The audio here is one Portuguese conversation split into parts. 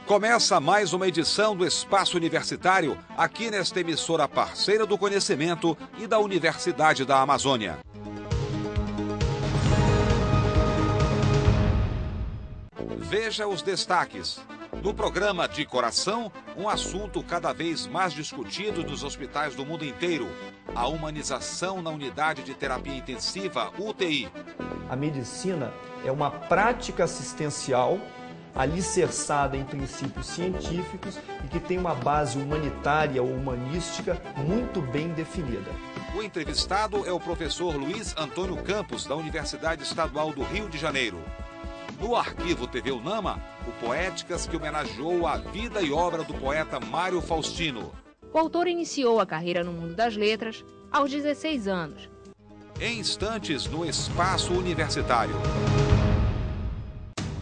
Começa mais uma edição do Espaço Universitário, aqui nesta emissora parceira do conhecimento e da Universidade da Amazônia. Veja os destaques. No programa De Coração, um assunto cada vez mais discutido nos hospitais do mundo inteiro: a humanização na unidade de terapia intensiva, UTI. A medicina é uma prática assistencial alicerçada em princípios científicos e que tem uma base humanitária ou humanística muito bem definida. O entrevistado é o professor Luiz Antônio Campos, da Universidade Estadual do Rio de Janeiro. No Arquivo TV UNAMA, o Poéticas, que homenageou a vida e obra do poeta Mário Faustino. O autor iniciou a carreira no mundo das letras aos 16 anos. Em instantes, no Espaço Universitário.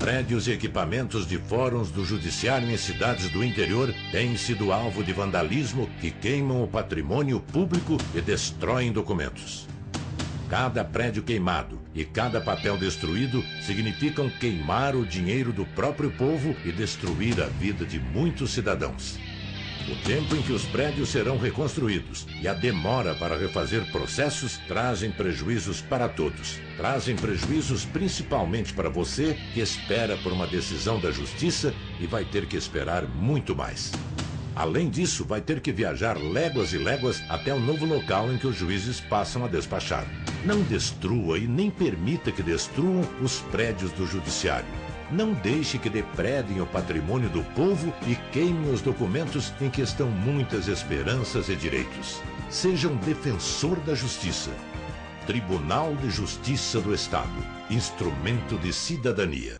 Prédios e equipamentos de fóruns do judiciário em cidades do interior têm sido alvo de vandalismo que queimam o patrimônio público e destroem documentos. Cada prédio queimado e cada papel destruído significam queimar o dinheiro do próprio povo e destruir a vida de muitos cidadãos. O tempo em que os prédios serão reconstruídos e a demora para refazer processos trazem prejuízos para todos. Trazem prejuízos principalmente para você, que espera por uma decisão da justiça e vai ter que esperar muito mais. Além disso, vai ter que viajar léguas e léguas até o novo local em que os juízes passam a despachar. Não destrua e nem permita que destruam os prédios do judiciário. Não deixe que depredem o patrimônio do povo e queimem os documentos em que estão muitas esperanças e direitos. Seja um defensor da justiça. Tribunal de Justiça do Estado. Instrumento de cidadania.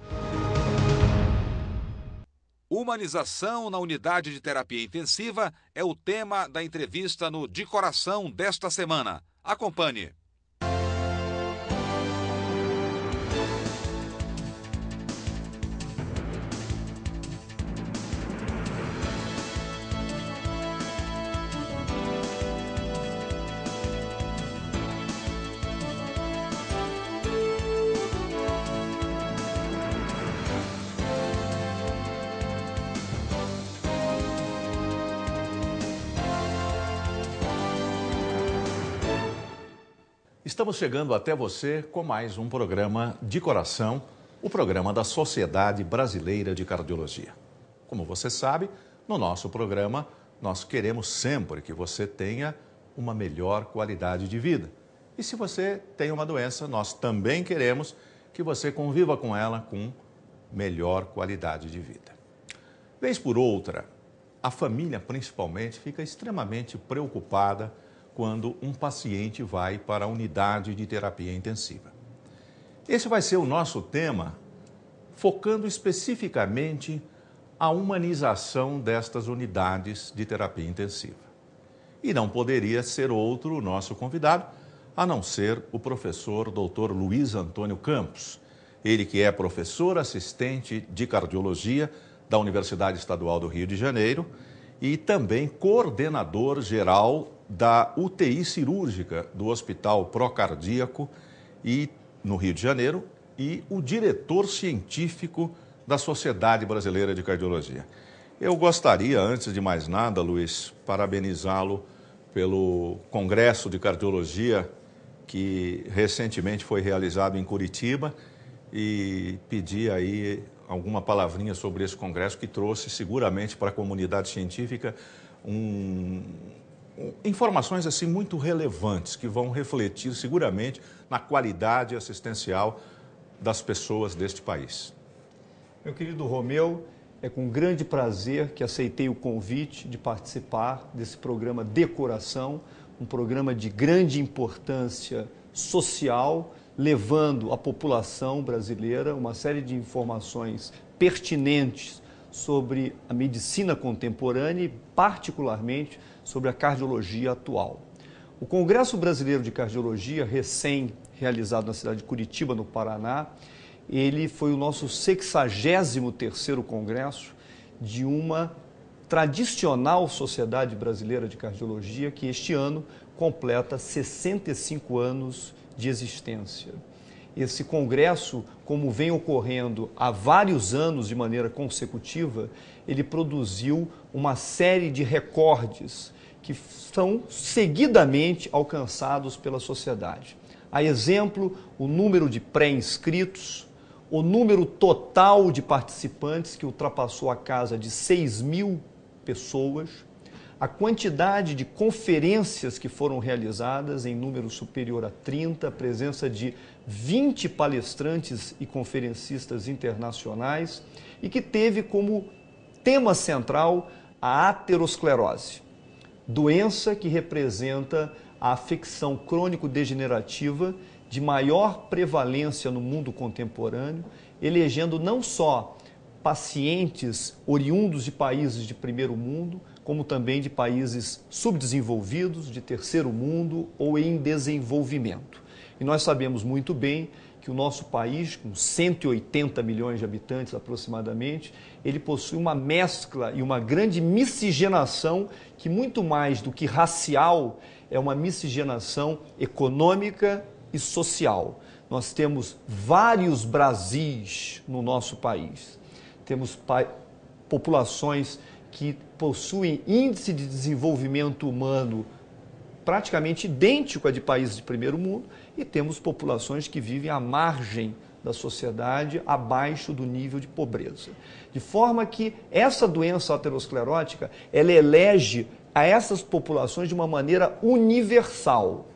Humanização na unidade de terapia intensiva é o tema da entrevista no De Coração desta semana. Acompanhe. Estamos chegando até você com mais um programa De Coração, o programa da Sociedade Brasileira de Cardiologia. Como você sabe, no nosso programa nós queremos sempre que você tenha uma melhor qualidade de vida. E se você tem uma doença, nós também queremos que você conviva com ela com melhor qualidade de vida. Vez por outra, a família principalmente fica extremamente preocupada quando um paciente vai para a unidade de terapia intensiva. Esse vai ser o nosso tema, focando especificamente a humanização destas unidades de terapia intensiva. E não poderia ser outro o nosso convidado, a não ser o professor Dr. Luiz Antônio Campos, ele que é professor assistente de cardiologia da Universidade Estadual do Rio de Janeiro e também coordenador geral da UTI cirúrgica do Hospital Procardíaco no Rio de Janeiro e o diretor científico da Sociedade Brasileira de Cardiologia. Eu gostaria, antes de mais nada, Luiz, parabenizá-lo pelo Congresso de Cardiologia que recentemente foi realizado em Curitiba e pedir aí alguma palavrinha sobre esse congresso que trouxe seguramente para a comunidade científica informações assim muito relevantes que vão refletir seguramente na qualidade assistencial das pessoas deste país. Meu querido Romeu, é com grande prazer que aceitei o convite de participar desse programa De Coração, um programa de grande importância social, levando à população brasileira uma série de informações pertinentes sobre a medicina contemporânea e, particularmente, sobre a cardiologia atual. O Congresso Brasileiro de Cardiologia, recém-realizado na cidade de Curitiba, no Paraná, ele foi o nosso 63º congresso de uma tradicional Sociedade Brasileira de Cardiologia que este ano completa 65 anos de existência. esse congresso, como vem ocorrendo há vários anos de maneira consecutiva, ele produziu uma série de recordes que são seguidamente alcançados pela sociedade. A exemplo, o número de pré-inscritos, o número total de participantes, que ultrapassou a casa de 6.000 pessoas, a quantidade de conferências que foram realizadas em número superior a 30, a presença de 20 palestrantes e conferencistas internacionais e que teve como tema central a aterosclerose, doença que representa a afecção crônico-degenerativa de maior prevalência no mundo contemporâneo, elegendo não só pacientes oriundos de países de primeiro mundo, como também de países subdesenvolvidos, de terceiro mundo ou em desenvolvimento. E nós sabemos muito bem que o nosso país, com 180 milhões de habitantes aproximadamente, ele possui uma mescla e uma grande miscigenação que, muito mais do que racial, é uma miscigenação econômica e social. Nós temos vários Brasis no nosso país. Temos populações que possuem índice de desenvolvimento humano praticamente idêntico a de países de primeiro mundo e temos populações que vivem à margem da sociedade, abaixo do nível de pobreza. De forma que essa doença aterosclerótica, ela elege a essas populações de uma maneira universal.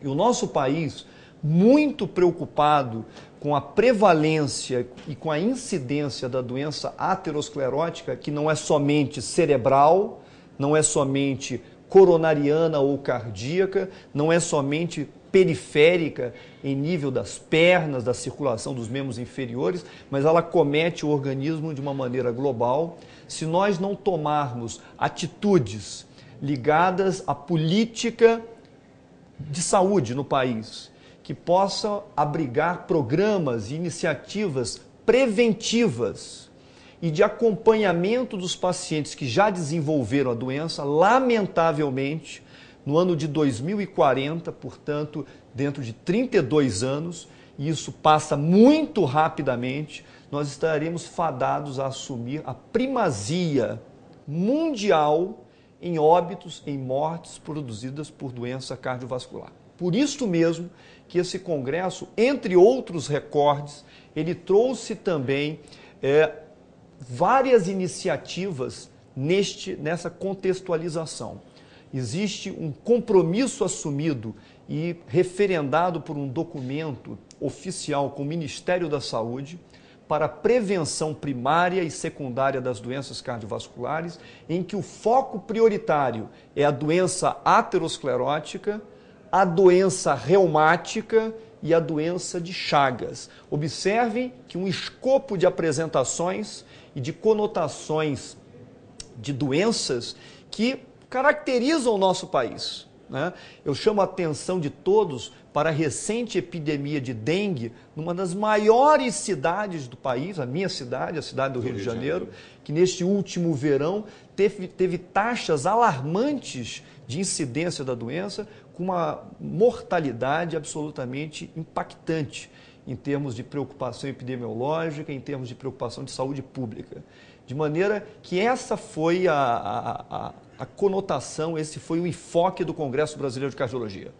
E o nosso país, muito preocupado com a prevalência e com a incidência da doença aterosclerótica, que não é somente cerebral, não é somente coronariana ou cardíaca, não é somente periférica em nível das pernas, da circulação dos membros inferiores, mas ela comete o organismo de uma maneira global. Se nós não tomarmos atitudes ligadas à política de saúde no país, que possa abrigar programas e iniciativas preventivas e de acompanhamento dos pacientes que já desenvolveram a doença, lamentavelmente, no ano de 2040, portanto, dentro de 32 anos, e isso passa muito rapidamente, nós estaremos fadados a assumir a primazia mundial em óbitos, em mortes produzidas por doença cardiovascular. Por isso mesmo que esse congresso, entre outros recordes, ele trouxe também várias iniciativas nessa contextualização. Existe um compromisso assumido e referendado por um documento oficial com o Ministério da Saúde para a prevenção primária e secundária das doenças cardiovasculares, em que o foco prioritário é a doença aterosclerótica, a doença reumática e a doença de Chagas. Observem que um escopo de apresentações e de conotações de doenças que caracterizam o nosso país, né? Eu chamo a atenção de todos para a recente epidemia de dengue numa das maiores cidades do país, a minha cidade, a cidade do Rio de Janeiro, que neste último verão teve taxas alarmantes de incidência da doença, com uma mortalidade absolutamente impactante em termos de preocupação epidemiológica, em termos de preocupação de saúde pública. De maneira que essa foi a conotação, esse foi o enfoque do Congresso Brasileiro de Cardiologia.